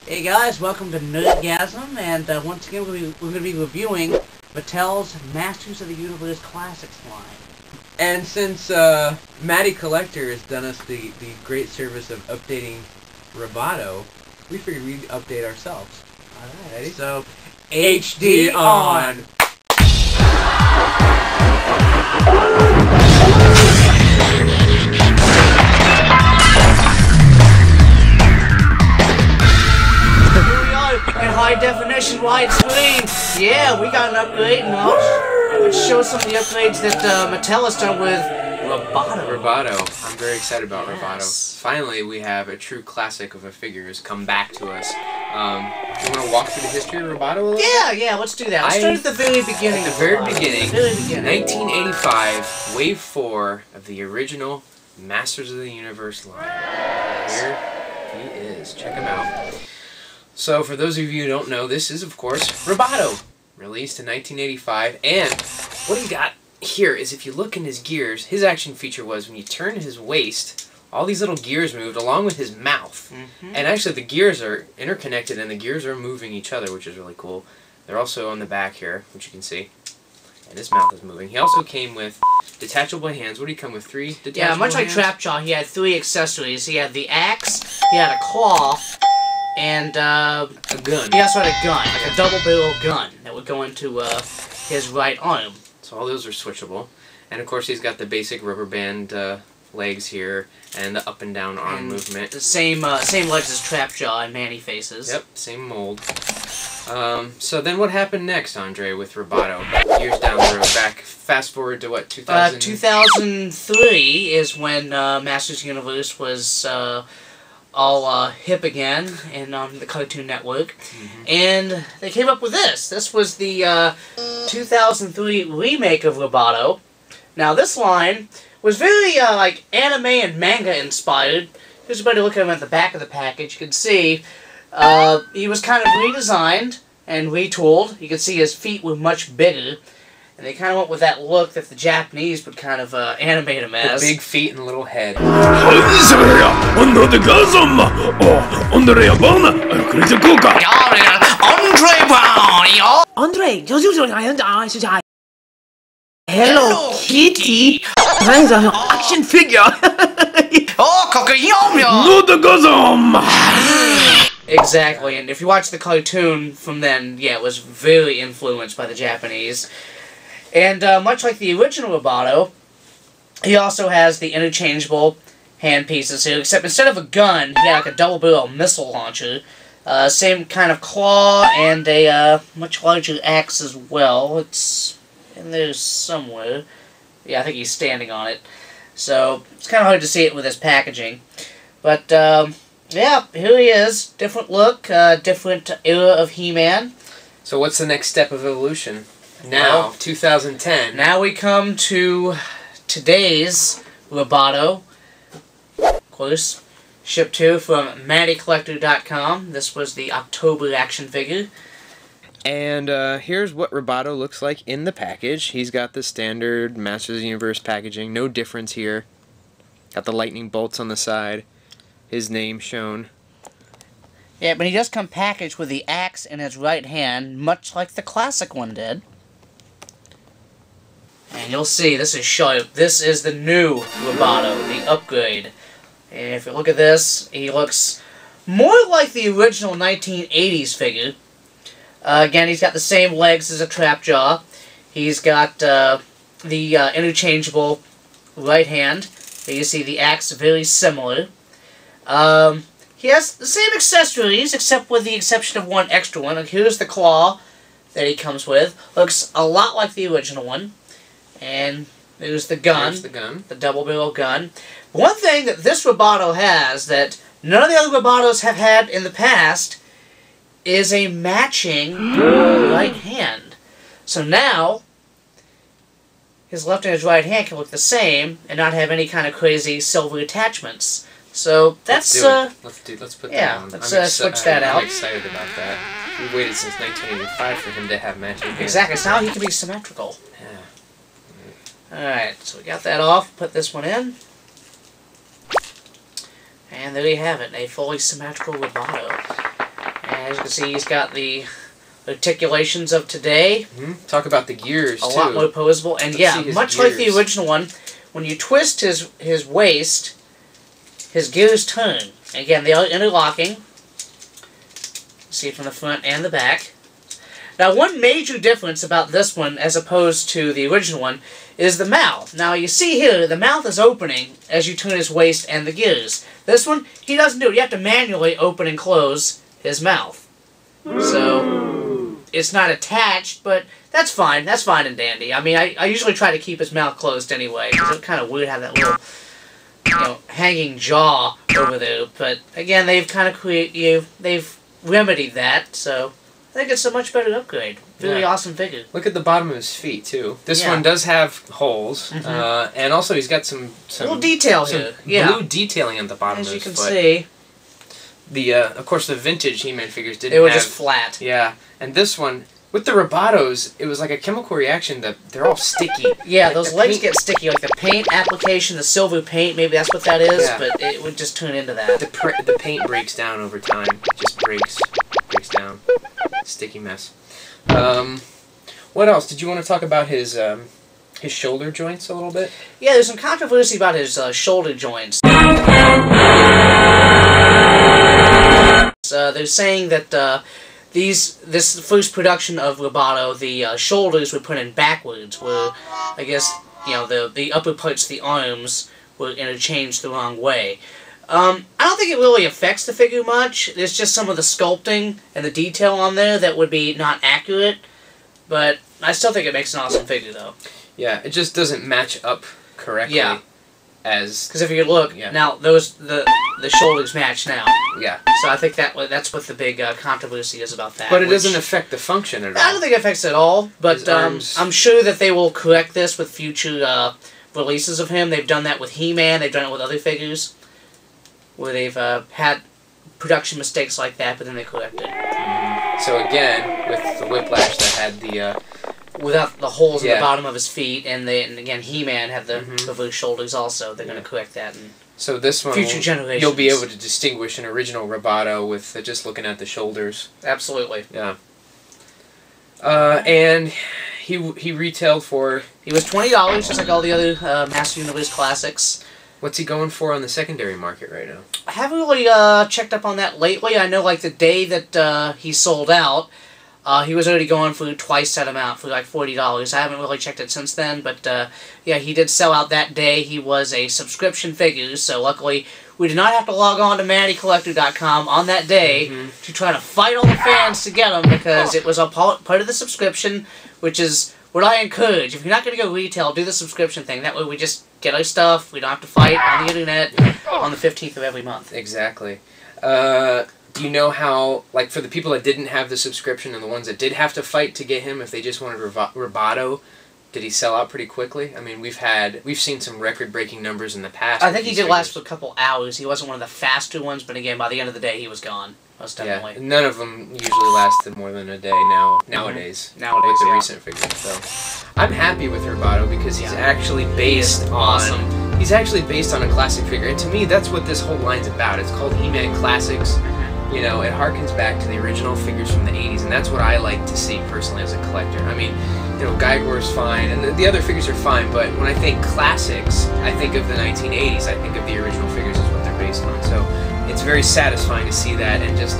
Hey guys, welcome to Nerdgasm, and once again we're going to be reviewing Mattel's Masters of the Universe Classics line. And since Matty Collector has done us the great service of updating Robato, we figured we'd update ourselves. Alright, Eddie? So, HD on! In high definition widescreen. Yeah, we got an upgrade now. Which shows some of the upgrades that Mattel has done with Robato. I'm very excited about Robato. Finally, we have a true classic of a figure has come back to us. You want to walk through the history of Robato a little bit? Yeah, let's do that. Let's start at the very beginning. At the very beginning, 1985, Wave 4 of the original Masters of the Universe line. Here he is. Check him out. So, for those of you who don't know, this is, of course, Robato, released in 1985, and what he got here is if you look in his gears, his action feature was when you turn his waist, all these little gears moved along with his mouth. And actually, the gears are interconnected, and the gears are moving each other, which is really cool. They're also on the back here, which you can see, and his mouth is moving. He also came with detachable hands. What did he come with? 3 detachable hands? Yeah, much like Trapjaw, he had 3 accessories. He had the axe, he had a claw, and a gun. He also had a gun, like a double-barrel gun that would go into his right arm. So all those are switchable. And of course he's got the basic rubber band legs here, and the up and down arm movement. The same legs as Trapjaw and Manny faces. Yep, same mold. So then what happened next, Andre, with Robato? Years down the road, fast forward to what, 2000? 2003 is when Masters Universe was all hip again and on the Cartoon Network. And they came up with this. This was the 2003 remake of Robato. Now this line was very like anime and manga inspired. Here's a better look at him at the back of the package. You can see he was kind of redesigned and retooled. You can see his feet were much bigger. And they kind of went with that look that the Japanese would kind of animate him as. The big feet and little head. Hello Kitty! Action figure! Exactly, and if you watch the cartoon from then, yeah, it was very influenced by the Japanese. And much like the original Robato, he also has the interchangeable hand pieces here, except instead of a gun, he had like a double-barrel missile launcher. Same kind of claw and a much larger axe as well. It's in there somewhere. Yeah, I think he's standing on it. So, it's kind of hard to see it with his packaging. But, yeah, here he is. Different look, different era of He-Man. So what's the next step of evolution? Now, 2010. Now we come to today's Robato. Of course, shipped to from MattyCollector.com. This was the October action figure. And here's what Robato looks like in the package. He's got the standard Masters of the Universe packaging. No difference here. Got the lightning bolts on the side. His name shown. Yeah, but he does come packaged with the axe in his right hand, much like the classic one did. And you'll see, this is sharp. This is the new Robato, the upgrade. And if you look at this, he looks more like the original 1980s figure. Again, he's got the same legs as a Trapjaw. He's got the interchangeable right hand. You see the axe very similar. He has the same accessories, except with the exception of one extra one. Like, here's the claw that he comes with. Looks a lot like the original one. And there's the gun. There's the gun. The double-barrel gun. One thing that this Robato has that none of the other Robatos have had in the past is a matching right hand. So now, his left and his right hand can look the same and not have any kind of crazy silver attachments. So that's let's put that on. Let's switch that out. I'm excited about that. We waited since 1985 for him to have matching hands. Exactly. So now he can be symmetrical. Yeah. Alright, so we got that off. Put this one in. And there you have it, a fully symmetrical Robato. As you can see, he's got the articulations of today. Talk about the gears, A lot more posable. And yeah, much like the original one, when you twist his waist, his gears turn. Again, they are interlocking. See it from the front and the back. Now, one major difference about this one, as opposed to the original one, is the mouth. Now, you see here, the mouth is opening as you turn his waist and the gears. This one, he doesn't do it. You have to manually open and close his mouth. So, it's not attached, but that's fine. That's fine and dandy. I mean, I usually try to keep his mouth closed anyway, because it's kind of weird to have that little, hanging jaw over there. But, again, they've kind of they've remedied that, so I think it's a much better upgrade. Really awesome figure. Look at the bottom of his feet, too. This one does have holes, and also he's got some little detail here. Blue detailing at the bottom of his foot. As you can see. The, of course, the vintage He-Man figures didn't have... They were just flat. Yeah, and this one, with the Robatos, it was like a chemical reaction that they're all sticky. Yeah, like those legs get sticky, like the paint application, the silver paint, maybe that's what that is, but it would just turn into that. The paint breaks down over time. It just breaks down. Sticky mess. What else? Did you want to talk about his shoulder joints a little bit? Yeah, there's some controversy about his shoulder joints. They're saying that this first production of Robato, the shoulders were put in backwards, where I guess the upper parts of the arms were interchanged the wrong way. I don't think it really affects the figure much. There's just some of the sculpting and the detail on there that would be not accurate, but I still think it makes an awesome figure, though. Yeah, it just doesn't match up correctly. Yeah. Because if you look, now the shoulders match now. Yeah. So I think that's what the big controversy is about that. But it doesn't affect the function at all. I don't think it affects it at all, but I'm sure that they will correct this with future releases of him. They've done that with He-Man, they've done it with other figures, where they've had production mistakes like that, but then they correct it. So again, with the Whiplash that had the... without the holes in the bottom of his feet, and again, He-Man had the reverse shoulders also. They're going to correct that. So this one, future generations, you'll be able to distinguish an original Robato with just looking at the shoulders. Absolutely. Yeah. And he retailed for... He was $20, just like all the other Master Universe classics. What's he going for on the secondary market right now? I haven't really checked up on that lately. I know, like, the day that he sold out, he was already going for twice that amount, for like $40. I haven't really checked it since then, but yeah, he did sell out that day. He was a subscription figure, so luckily we did not have to log on to MattyCollector.com on that day to try to fight all the fans to get him, because it was a part of the subscription, which is what I encourage. If you're not going to go retail, do the subscription thing. That way we just get our stuff. We don't have to fight on the internet on the 15th of every month. Exactly. Do you know how, like, for the people that didn't have the subscription and the ones that did have to fight to get him, if they just wanted Robato, did he sell out pretty quickly? I mean, we've seen some record-breaking numbers in the past. I think he did last for a couple hours. He wasn't one of the faster ones, but again, by the end of the day, he was gone. Most definitely. Yeah, none of them usually lasted more than a day nowadays. Nowadays, with the recent figures. So I'm happy with Robato because he's actually based on... He's actually based on a classic figure, and to me, that's what this whole line's about. It's called He-Man Classics. You know, it harkens back to the original figures from the 80s, and that's what I like to see personally as a collector. I mean, you know, Geiger's fine, and the other figures are fine, but when I think classics, I think of the 1980s. I think of the original figures as what they're based on. So it's very satisfying to see that, and just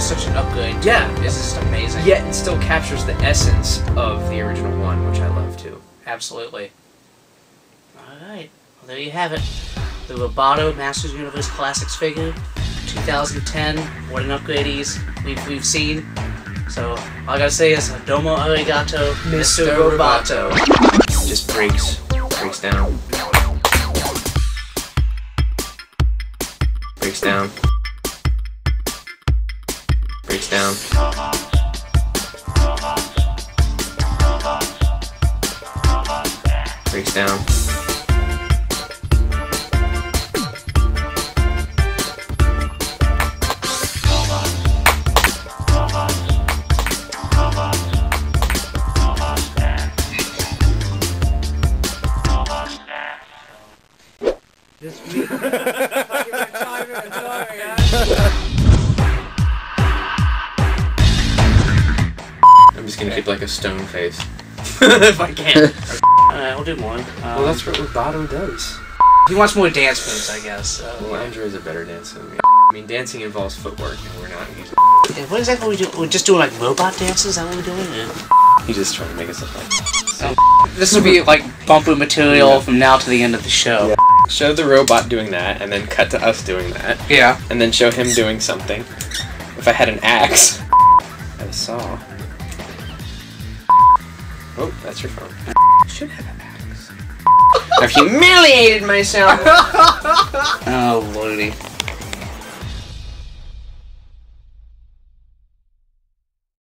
such an upgrade. Yeah, it's just amazing. Yet it still captures the essence of the original one, which I love too. Absolutely. All right, well, there you have it. The Robato Masters Universe Classics figure. 2010, what an upgrade we've seen. So all I gotta say is domo arigato, Mr. Robato. Just breaks down. Breaks down. Breaks down. Breaks down. make like a stone face. If I can. Alright, we'll do one. Well, that's what Robato does. He wants more dance moves, I guess. So. Well, Andrew's a better dancer than me. I mean, dancing involves footwork, and we're not using. Yeah, what exactly are we doing? We're just doing like robot dances? Is that what we're doing? Yeah. He's just trying to make us look like. This will be like bumper material from now to the end of the show. Yeah. Show the robot doing that, and then cut to us doing that. Yeah. And then show him doing something. If I had an axe. I a saw. Oh, that's your phone. I should have an axe. I've humiliated myself! Oh, lordy.